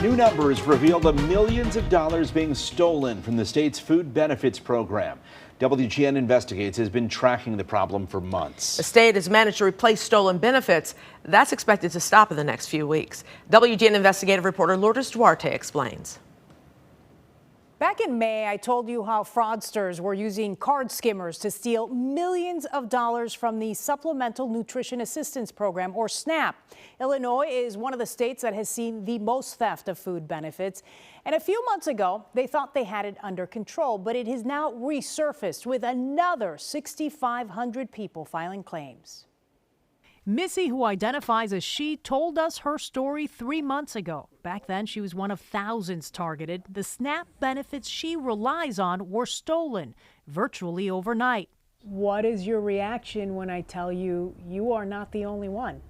New numbers reveal the millions of dollars being stolen from the state's food benefits program. WGN Investigates has been tracking the problem for months. The state has managed to replace stolen benefits. That's expected to stop in the next few weeks. WGN investigative reporter Lourdes Duarte explains. Back in May, I told you how fraudsters were using card skimmers to steal millions of dollars from the Supplemental Nutrition Assistance Program, or SNAP. Illinois is one of the states that has seen the most theft of food benefits. And a few months ago, they thought they had it under control, but it has now resurfaced with another 6,500 people filing claims. Missy, who identifies as she, told us her story 3 months ago. Back then, she was one of thousands targeted. The SNAP benefits she relies on were stolen virtually overnight. What is your reaction when I tell you you are not the only one?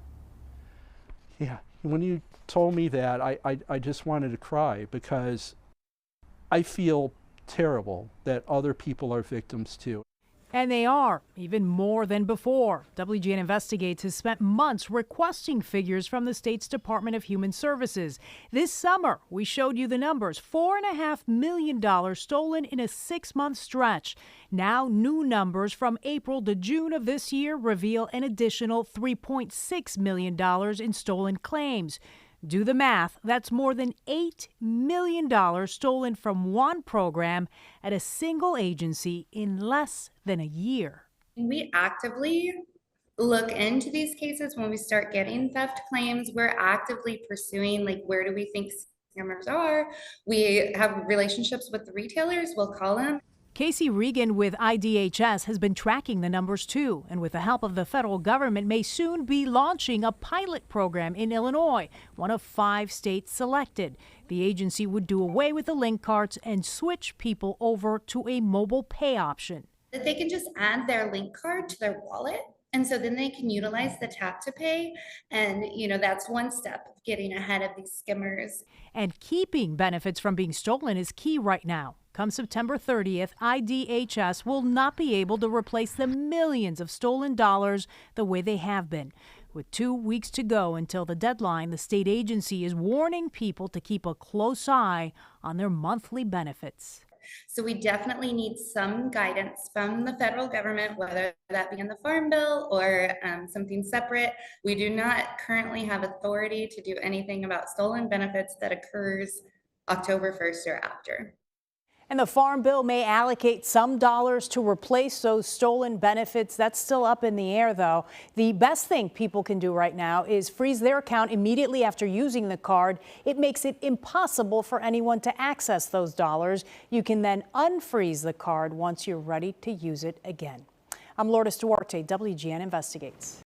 Yeah, when you told me that, I just wanted to cry because I feel terrible that other people are victims too. And they are, even more than before. WGN Investigates has spent months requesting figures from the state's Department of Human Services. This summer, we showed you the numbers. $4.5 million stolen in a 6-month stretch. Now, new numbers from April to June of this year reveal an additional $3.6 million in stolen claims. Do the math. That's more than $8 million stolen from one program at a single agency in less than a year. We actively look into these cases when we start getting theft claims. We're actively pursuing, like, where do we think scammers are? We have relationships with the retailers. We'll call them. Casey Regan with IDHS has been tracking the numbers too, and with the help of the federal government may soon be launching a pilot program in Illinois, one of 5 states selected. The agency would do away with the link cards and switch people over to a mobile pay option. That they can just add their link card to their wallet, and so then they can utilize the tap to pay, and that's one step of getting ahead of these skimmers. And keeping benefits from being stolen is key right now. Come September 30th, IDHS will not be able to replace the millions of stolen dollars the way they have been. With 2 weeks to go until the deadline, the state agency is warning people to keep a close eye on their monthly benefits. So we definitely need some guidance from the federal government, whether that be in the Farm Bill or something separate. We do not currently have authority to do anything about stolen benefits that occurs October 1st or after. And the Farm Bill may allocate some dollars to replace those stolen benefits. That's still up in the air, though. The best thing people can do right now is freeze their account immediately after using the card. It makes it impossible for anyone to access those dollars. You can then unfreeze the card once you're ready to use it again. I'm Lourdes Duarte, WGN Investigates.